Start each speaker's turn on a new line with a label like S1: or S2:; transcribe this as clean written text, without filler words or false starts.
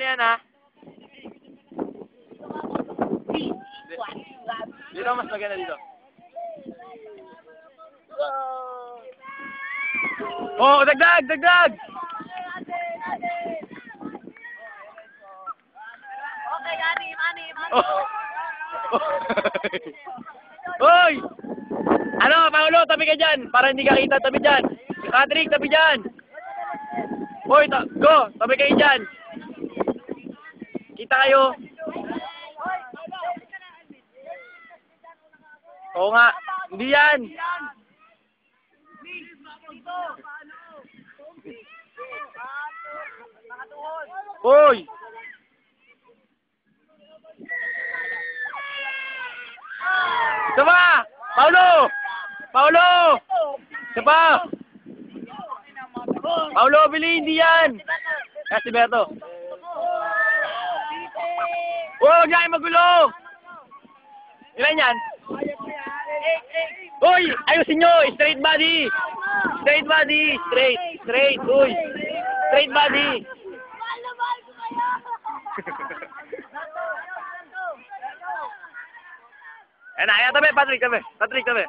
S1: na yan, ha? Dito, mas maganda dito. Oh, dagdag! Dagdag!
S2: Okay, anim.
S1: Oh. Hoy! Ano, Paolo, tabi ka dyan. Para hindi ka kita, tabi dyan. Patrick, tabi dyan. Hoy, go! Tabi kayo dyan. Kita kayo. Oo nga. Hindi yan. Hoy! Sama! Paulo! Paulo! Sapa! Paulo, bili, hindi yan! Kasi Berto. Huwag na kayo magulo! Ilan yan? Uy! Ayusin nyo! Straight body! Straight body! Straight! Uy! Straight body! Eh, kaya tabi, Patrick, tabi. Patrick, tabi.